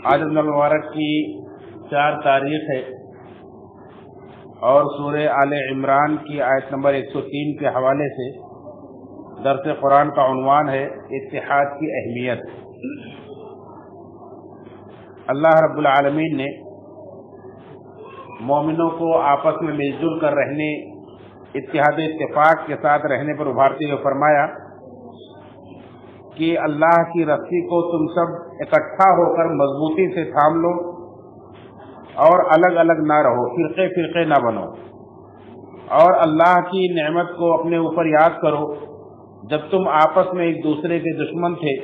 آج رمضان المبارک کی 4 تاریخ ہے اور سورہ آل عمران کی آیت نمبر 103 کے حوالے سے درس قرآن کا عنوان ہے اتحاد کی اہمیت۔ اللہ رب العالمین نے مومنوں کو آپس میں مل جل کر رہنے، اتحاد اتفاق کے ساتھ رہنے پر ابھارتے ہوئے فرمایا کہ اللہ کی رسی کو تم سب اکٹھا ہو کر مضبوطی سے تھام لو اور الگ الگ نہ رہو، فرقے فرقے نہ بنو، اور اللہ کی نعمت کو اپنے اوپر یاد کرو۔ جب تم آپس میں ایک دوسرے کے دشمن تھے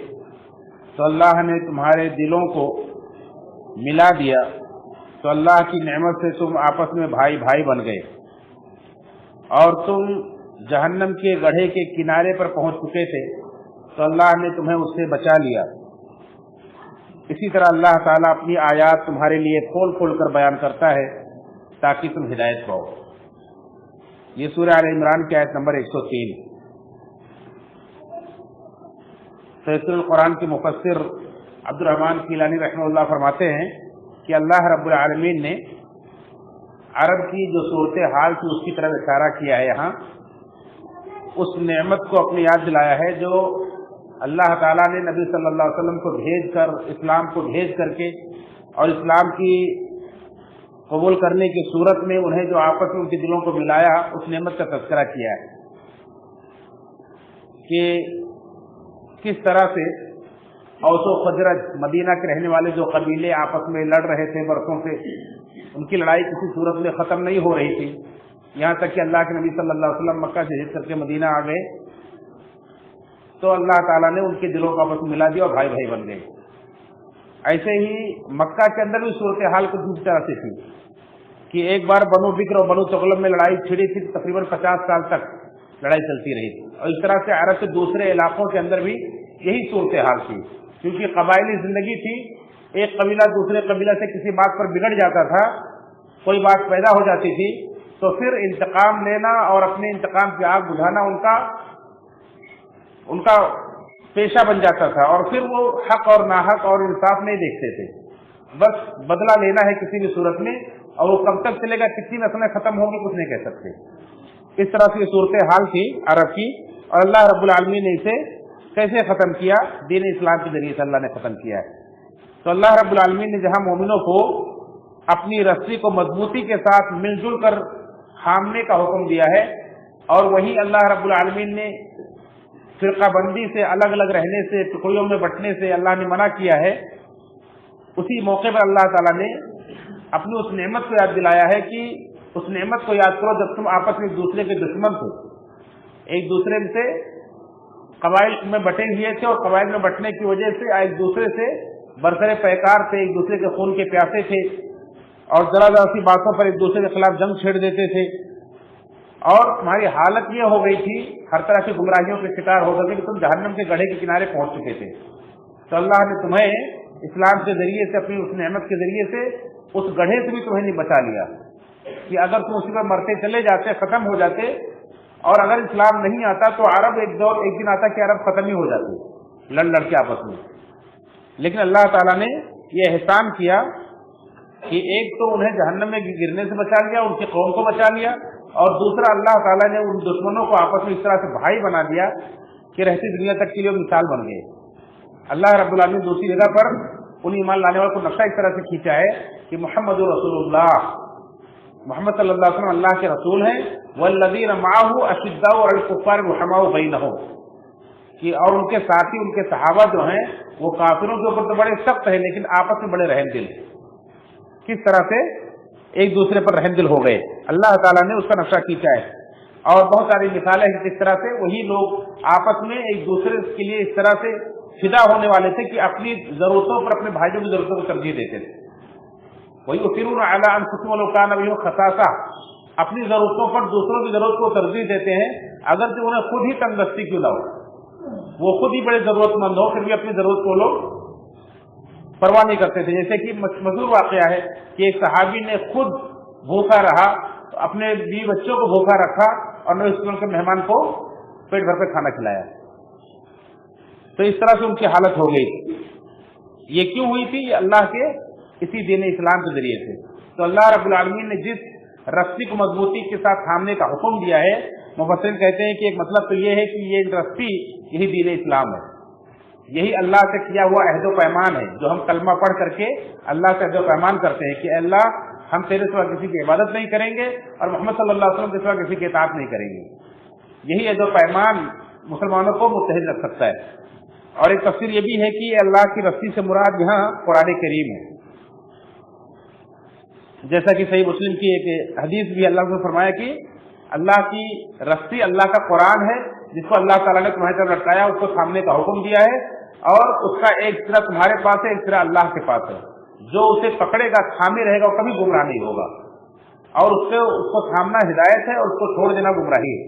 تو اللہ نے تمہارے دلوں کو ملا دیا، تو اللہ کی نعمت سے تم آپس میں بھائی بھائی بن گئے، اور تم جہنم کے گڑھے کے کنارے پر پہنچ چکے تھے تو اللہ نے تمہیں اس سے بچا لیا۔ اسی طرح اللہ تعالیٰ اپنی آیات تمہارے لیے کھول کھول کر بیان کرتا ہے تاکہ تم ہدایت پاؤ۔ یہ سورہ آل عمران کی آیت نمبر 103۔ تفسیر القرآن کے مفسر عبد الرحمن کیلانی رحمہ اللہ فرماتے ہیں کہ اللہ رب العالمین نے عرب کی جو صورتحال تھی اس کی طرف اشارہ کیا ہے، یہاں اس نعمت کو اپنی یاد دلایا ہے جو اللہ تعالیٰ نے نبی صلی اللہ علیہ وسلم کو بھیج کر، اسلام کو بھیج کر کے اور اسلام کی قبول کرنے کی صورت میں انہیں جو آپس میں ان کے دلوں کو ملایا، اس نعمت کا تذکرہ کیا ہے کہ کس طرح سے اوس و خزرج، مدینہ کے رہنے والے جو قبیلے آپس میں لڑ رہے تھے برسوں سے، ان کی لڑائی کسی صورت میں ختم نہیں ہو رہی تھی، یہاں تک کہ اللہ کے نبی صلی اللہ علیہ وسلم مکہ سے ہجرت کر کے مدینہ آ گئے تو اللہ تعالیٰ نے ان کے دلوں کو آپس میں ملا دیا اور بھائی بھائی بن گئے۔ ایسے ہی مکہ کے اندر بھی صورتحال کچھ اس طرح سے تھی کہ ایک بار بنو بکر اور بنو تغلب میں لڑائی چھڑی تھی، تقریباً 50 سال تک لڑائی چلتی رہی تھی، اور اس طرح سے عرب کے دوسرے علاقوں کے اندر بھی یہی صورتحال تھی، کیونکہ قبائلی زندگی تھی۔ ایک قبیلہ دوسرے قبیلہ سے کسی بات پر بگڑ جاتا تھا، کوئی بات پیدا ہو جاتی تھی تو پھر انتقام لینا اور اپنے انتقام کی آگ بجھانا ان کا پیشہ بن جاتا تھا، اور پھر وہ حق اور ناحق اور انصاف نہیں دیکھتے تھے، بس بدلہ لینا ہے کسی بھی صورت میں، اور وہ کب تک چلے گا، کتنی نسلیں ختم ہوں گی، کچھ نہیں کہہ سکتے۔ اس طرح سے یہ صورتحال تھی عرب کی، اور اللہ رب العالمین نے اسے کیسے ختم کیا؟ دین اسلام کے ذریعے سے اللہ نے ختم کیا ہے۔ تو اللہ رب العالمین نے جہاں مومنوں کو اپنی رسی کو مضبوطی کے ساتھ مل جل کر تھامنے کا حکم دیا ہے، اور وہیں اللہ رب العالمین نے فرقہ بندی سے، الگ الگ رہنے سے، ٹکڑیوں میں بٹنے سے اللہ نے منع کیا ہے، اسی موقع پر اللہ تعالیٰ نے اپنی اس نعمت کو یاد دلایا ہے کہ اس نعمت کو یاد کرو جب تم آپس میں ایک دوسرے کے دشمن تھے، ایک دوسرے سے قبائل میں بٹے ہوئے تھے، اور قبائل میں بٹنے کی وجہ سے ایک دوسرے سے برسر پیکار تھے، ایک دوسرے کے خون کے پیاسے تھے، اور ذرا ذرا سی باتوں پر ایک دوسرے کے خلاف جنگ چھیڑ دیتے تھے، اور تمہاری حالت یہ ہو گئی تھی ہر طرح کی گمراہیوں کے شکار ہو کر کہ تم جہنم کے گڑھے کے کنارے پہنچ چکے تھے۔ تو اللہ نے تمہیں اسلام کے ذریعے سے، اپنی اس نعمت کے ذریعے سے اس گڑھے سے بھی تمہیں نہیں بچا لیا کہ اگر تم اسی پر مرتے چلے جاتے، ختم ہو جاتے، اور اگر اسلام نہیں آتا تو عرب ایک دن آتا کہ عرب ختم ہی ہو جاتے لڑ کے آپس میں۔ لیکن اللہ تعالیٰ نے یہ احسان کیا کہ ایک تو انہیں جہنم میں گرنے سے بچا لیا، ان کی قوم کو بچا لیا، اور دوسرا اللہ تعالیٰ نے ان دشمنوں کو آپس میں اس طرح سے بھائی بنا دیا کہ رہتی دنیا تک کے لیے مثال بن گئے۔ اللہ رب العالمین دوسری جگہ پر ان ایمان لانے والوں کو نقشہ اس طرح سے کھینچا ہے کہ محمد رسول اللہ، محمد صلی اللہ علیہ وسلم اللہ کے رسول ہیں، والذین معہ اشداء علی الکفار رحماء بینہم، کہ اور ان کے ساتھی، ان کے صحابہ جو ہیں وہ کافروں کے اوپر تو بڑے سخت ہیں لیکن آپس میں بڑے رحم دل، کس طرح سے ایک دوسرے پر رحم دل ہو گئے۔ اللہ تعالیٰ نے اس کا نقشہ کھینچا ہے، اور بہت ساری مثالیں ہیں کس طرح سے وہی لوگ آپس میں ایک دوسرے کے لیے اس طرح سے فدا ہونے والے تھے کہ اپنی ضرورتوں پر اپنے بھائیوں کی ضرورتوں کو ترجیح دیتے تھے۔ وَيُؤْثِرُونَ عَلَىٰ أَنفُسِهِمْ وَلَوْ كَانَ بِهِمْ خَصَاصَةٌ، اپنی ضرورتوں پر دوسروں کی ضرورت کو ترجیح دیتے ہیں اگرچہ انہیں خود ہی تنگ دستی کیوں نہ ہو، وہ خود ہی بڑے ضرورت مند ہو، پھر بھی اپنی ضرورت کو لوگ پرواہ نہیں کرتے تھے۔ جیسے کہ مشہور واقعہ ہے کہ ایک صحابی نے خود بھوکا رہا، اپنے بیوی بچوں کو بھوکا رکھا، اور نبی صلی اللہ علیہ وسلم کے مہمان کو پیٹ بھر کے کھانا کھلایا، تو اس طرح سے ان کی حالت ہو گئی۔ یہ کیوں ہوئی تھی؟ یہ اللہ کے اسی دین اسلام کے ذریعے سے۔ تو اللہ رب العالمین نے جس رسی کو مضبوطی کے ساتھ تھامنے کا حکم دیا ہے، مفسرین کہتے ہیں کہ ایک مطلب تو یہ ہے کہ یہ رسی یہی دین اسلام ہے، یہی اللہ سے کیا ہوا عہد و پیمان ہے، جو ہم کلمہ پڑھ کر کے اللہ سے عہد و پیمان کرتے ہیں کہ اے اللہ ہم تیرے سوا کسی کی عبادت نہیں کریں گے اور محمد صلی اللہ علیہ وسلم کے سوا کسی کی اطاعت نہیں کریں گے۔ یہی عہد و پیمان مسلمانوں کو متحد رکھ سکتا ہے۔ اور ایک تفسیر یہ بھی ہے کہ اللہ کی رسی سے مراد یہاں قرآن کریم ہے، جیسا کہ صحیح مسلم کی ایک حدیث بھی اللہ نے فرمایا کہ اللہ کی رسی اللہ کا قرآن ہے، جس کو اللہ تعالیٰ نے تمہاری طرف لٹکایا، اس کو تھامنے کا حکم دیا ہے، اور اس کا ایک سرا تمہارے پاس ہے، ایک سرا اللہ کے پاس ہے۔ جو اسے پکڑے گا، تھامے رہے گا، وہ کبھی گمراہ نہیں ہوگا، اور اس کو تھامنا ہدایت ہے اور اس کو چھوڑ دینا گمراہی ہے۔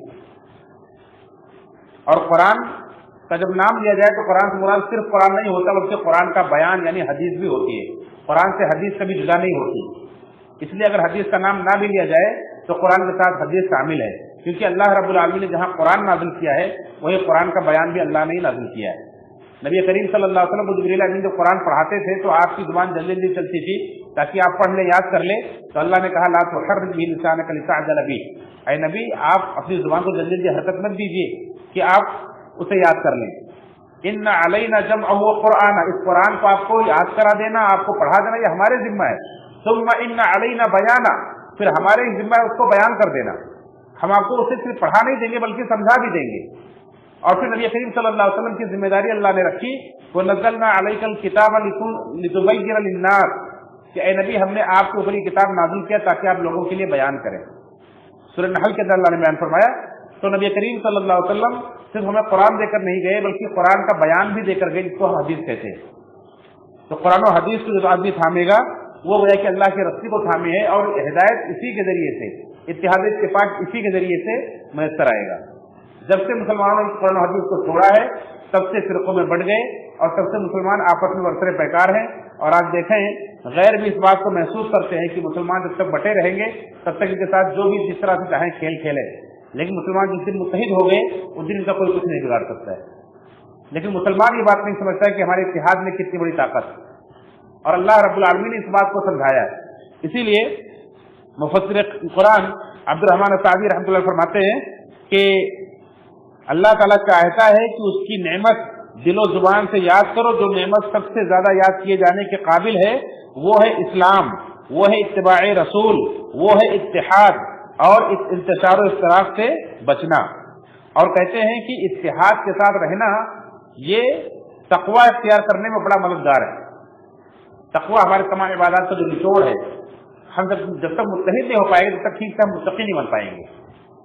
اور قرآن کا جب نام لیا جائے تو قرآن سے مراد صرف قرآن نہیں ہوتا، بلکہ قرآن کا بیان یعنی حدیث بھی ہوتی ہے۔ قرآن سے حدیث کبھی جدا نہیں ہوتی، اس لیے اگر حدیث کا نام نہ بھی لیا جائے تو قرآن کے ساتھ حدیث شامل ہے، کیونکہ اللہ رب العالمین نے جہاں قرآن نازل کیا ہے وہی قرآن کا بیان بھی اللہ نے ہی نازل کیا ہے۔ نبی کریم صلی اللہ علیہ وسلم کو جبریل امین جو قرآن پڑھاتے تھے تو آپ کی زبان جلدی جلدی چلتی تھی تاکہ آپ پڑھ لیں، یاد کر لیں، تو اللہ نے کہا لا تحرک به لسانک لتعجل به، اے نبی آپ اپنی زبان کو جلدی جلدی حرکت مت دیجیے کہ آپ اسے یاد کر لیں۔ ان علینا جمعہ وقرآن، اس قرآن کو آپ کو یاد کرا دینا، آپ کو پڑھا دینا، یہ ہمارے ذمہ ہے۔ ثم ان علینا بیانا، پھر ہمارے ذمہ ہے اس کو بیان کر دینا، ہم آپ کو اسے صرف پڑھا نہیں دیں گے بلکہ سمجھا بھی دیں گے۔ اور پھر نبی کریم صلی اللہ علیہ وسلم کی ذمہ داری اللہ نے رکھی، وَنَزَّلْنَا عَلَيْكَ الْكِتَابَ لِتُبَيِّنَ لِلنَّاسِ، کہ اے نبی ہم نے آپ کے اوپر یہ کتاب نازل کیا تاکہ آپ لوگوں کے لیے بیان کریں۔ سورہ نحل کے اندر اللہ نے بیان فرمایا۔ تو نبی کریم صلی اللہ علیہ وسلم صرف ہمیں قرآن دے کر نہیں گئے بلکہ قرآن کا بیان بھی دے کر گئے، جس کو ہم حدیث کہتے ہیں۔ تو قرآن و حدیث کو جو آدمی تھامے گا وہ گویا کہ اللہ کی رسی کو تھامے ہے، اور ہدایت اسی کے ذریعے سے، اتحاد اتفاق اسی کے ذریعے سے میسر آئے گا۔ جب سے مسلمانوں نے قرآن و حدیث کو چھوڑا ہے تب سے فرقوں میں بڑھ گئے اور تب سے مسلمان آپس میں برسر پیکار ہیں۔ اور آج دیکھیں غیر بھی اس بات کو محسوس کرتے ہیں کہ مسلمان جب تک بٹے رہیں گے تب تک ان کے ساتھ جو بھی جس طرح سے چاہیں کھیل کھیلیں، لیکن مسلمان جس دن متحد ہو گئے اس دن ان کا کوئی کچھ نہیں بگاڑ سکتا ہے۔ لیکن مسلمان یہ بات نہیں سمجھتا ہے کہ ہمارے اتحاد میں کتنی بڑی طاقت ہے، اور اللہ رب العالمین نے اس بات کو سمجھایا ہے۔ اسی لیے مفسر قرآن عبد الرحمن السعدی رحمۃ اللہ فرماتے ہیں کہ اللہ تعالیٰ چاہتا ہے کہ اس کی نعمت دل و زبان سے یاد کرو، جو نعمت سب سے زیادہ یاد کیے جانے کے قابل ہے وہ ہے اسلام، وہ ہے اتباع رسول، وہ ہے اتحاد اور انتشار و افتراق سے بچنا۔ اور کہتے ہیں کہ اتحاد کے ساتھ رہنا یہ تقوی اختیار کرنے میں بڑا مددگار ہے۔ تقوی ہمارے تمام عبادات کا جو نچوڑ ہے، ہم جب تک متحد نہیں ہو پائیں گے تب تک ٹھیک سے ہم متقی نہیں بن پائیں گے۔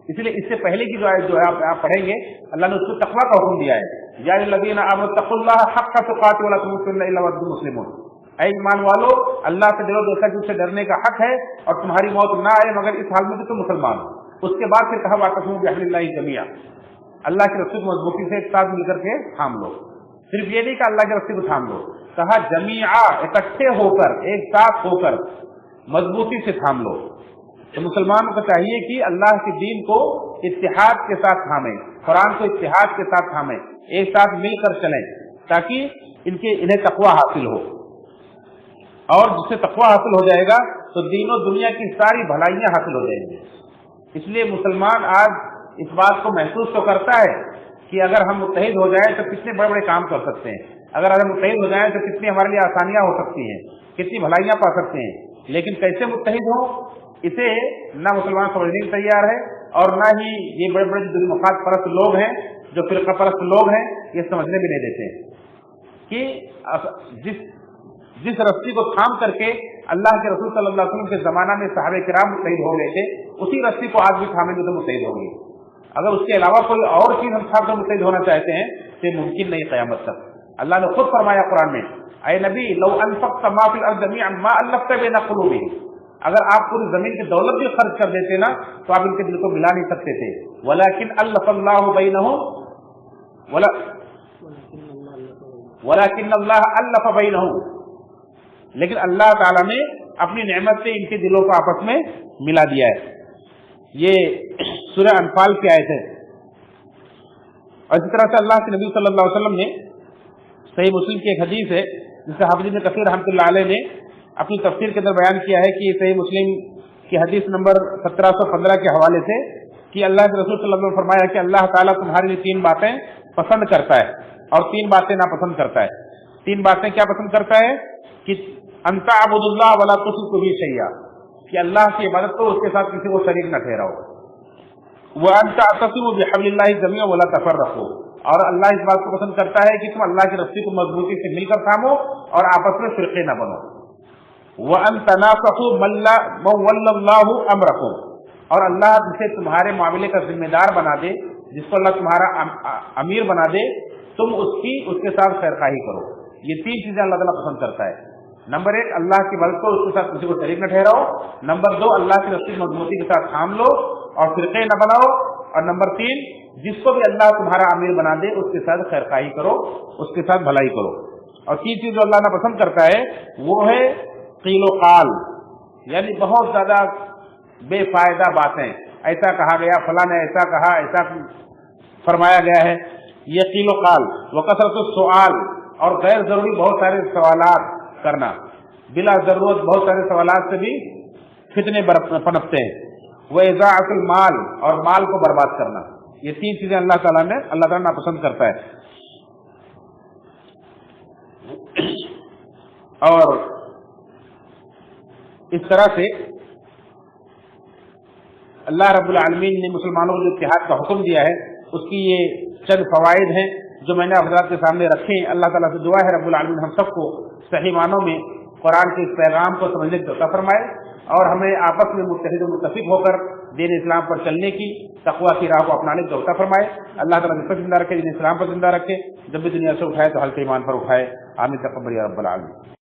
اس لیے اس سے پہلے کی جو آیت جو ہے آپ پڑھیں گے، اللہ نے اس کو تقوی کا حکم دیا ہے، یا الذین آمنوا اتقوا اللہ حق تقاته ولا تموتن الا وانتم مسلمون، اے ایمان والو اللہ سے ڈرو جیسا کہ اس سے ڈرنے کا حق ہے، اور تمہاری موت نہ آئے مگر اس حال میں کہ تم مسلمان ہو۔ اس کے بعد پھر کہا واعتصموا بحبل اللہ جميعا، اللہ کی رسی کو مضبوطی سے ایک ساتھ مل کر کے تھام لو۔ صرف یہ نہیں کہ اللہ کی رسی کو تھام لو، کہا جمیعا، اکٹھے ہو کر، ایک ساتھ ہو کر مضبوطی سے تھام لو۔ تو مسلمانوں کو چاہیے کہ اللہ کے دین کو اتحاد کے ساتھ تھامیں، قرآن کو اتحاد کے ساتھ تھامیں، ایک ساتھ مل کر چلیں تاکہ انہیں تقوی حاصل ہو، اور جس سے تقوی حاصل ہو جائے گا تو دین و دنیا کی ساری بھلائیاں حاصل ہو جائیں گی۔ اس لیے مسلمان آج اس بات کو محسوس تو کرتا ہے کہ اگر ہم متحد ہو جائیں تو کتنے بڑے بڑے کام کر سکتے ہیں، اگر ہم متحد ہو جائیں تو کتنی ہمارے لیے آسانیاں ہو سکتی ہیں، کتنی بھلائیاں پا سکتے ہیں، لیکن کیسے متحد ہوں اسے نہ مسلمان سمجھنے کے تیار ہے، اور نہ ہی یہ بڑے بڑے دل مفاد پرست لوگ ہیں جو فرقہ پرست لوگ ہیں یہ سمجھنے بھی نہیں دیتے کہ جس رسی کو تھام کر کے اللہ کے رسول صلی اللہ علیہ وسلم کے زمانہ میں صحابہ کرام متحد ہو گئے تھے، اسی رسی کو آج بھی تھامیں گے تو متحد ہوں گے۔ اگر اس کے علاوہ کوئی اور چیز ہم تھام کر متحد ہونا چاہتے ہیں تو یہ ممکن نہیں قیامت تک۔ اللہ نے خود فرمایا قرآن میں، اے نبی لو انفقت ما فی الارض جميعا ما الفت بین قلوبهم، اگر آپ پوری زمین کی دولت بھی خرچ کر دیتے نا تو آپ ان کے دل کو ملا نہیں سکتے تھے۔ ولیکن الف اللہ بینہم ولیکن اللہ الف بینہم، لیکن اللہ تعالیٰ نے اپنی نعمت سے ان کے دلوں کو آپس میں ملا دیا ہے۔ یہ سورہ انفال کی آیت ہے۔ اور اسی طرح سے اللہ کے نبی صلی اللہ علیہ وسلم نے، صحیح مسلم کی ایک حدیث ہے جسے حافظ ابن کثیر رحمۃ اللہ علیہ نے اپنی تفسیر کے اندر بیان کیا ہے کہ یہ صحیح مسلم کی حدیث نمبر 1715 کے حوالے سے کہ اللہ کے رسول صلی اللہ علیہ وسلم نے فرمایا کہ اللہ تعالیٰ تمہارے لیے 3 باتیں پسند کرتا ہے اور 3 باتیں ناپسند کرتا ہے۔ 3 باتیں کیا پسند کرتا ہے کہ ان تعبد اللہ ولا تشرک به شیئا، کہ اللہ کی عبادت کرو، اس کے ساتھ کسی کو شریک نہ ٹھہراؤ، وان تعتصموا بحبل اللہ جميعا ولا تفرقوا، اور اللہ اس بات کو پسند کرتا ہے کہ تم اللہ کی رسی کو مضبوطی سے مل کر تھامو اور آپس میں فرقے نہ بنو، وان تناصحوا من ولى الله امركم، اور اللہ جسے تمہارے معاملے کا ذمہ دار بنا دے، جس کو اللہ تمہارا امیر بنا دے، تم اس کے ساتھ خیرخواہی کرو۔ یہ 3 چیزیں اللہ تعالیٰ پسند کرتا ہے۔ نمبر 1 اللہ کی عبادت کرو، اس کے ساتھ کسی کو شریک نہ ٹھہراؤ۔ نمبر 2 اللہ کی رسی مضبوطی کے ساتھ تھام لو اور فرقے نہ بناؤ۔ اور نمبر 3 جس کو بھی اللہ تمہارا امیر بنا دے اس کے ساتھ خیرخواہی کرو، اس کے ساتھ بھلائی کرو۔ اور 3 چیز جو اللہ نے پسند کرتا ہے وہ ہے قیل و قال، یعنی بہت زیادہ بے فائدہ باتیں، ایسا کہا گیا، فلاں نے ایسا کہا، ایسا فرمایا گیا ہے، یہ قیل و قال۔ وکثرت السؤال، اور غیر ضروری بہت سارے سوالات کرنا، بلا ضرورت بہت سارے سوالات سے بھی فتنے پنپتے ہیں۔ وإضاعة المال، اور مال کو برباد کرنا۔ یہ 3 چیزیں اللہ تعالیٰ ناپسند کرتا ہے۔ اور اس طرح سے اللہ رب العالمین نے مسلمانوں کو جو اتحاد کا حکم دیا ہے اس کی یہ چند فوائد ہیں جو میں نے حضرات کے سامنے رکھے ہیں۔ اللہ تعالیٰ سے دعا ہے رب العالمین ہم سب کو صحیح معنوں میں قرآن کے اس پیغام کو سمجھنے کی توفیق فرمائے اور ہمیں آپس میں متحد و متفق ہو کر دین اسلام پر چلنے کی، تقویٰ کی راہ کو اپنانے کی توفیق فرمائے۔ اللہ تعالیٰ جس پر زندہ رکھے، دین اسلام پر زندہ رکھے، جب بھی دنیا سے اٹھائے تو حلقہ ایمان پر اٹھائے۔ آمین تقبل یا رب العالمین۔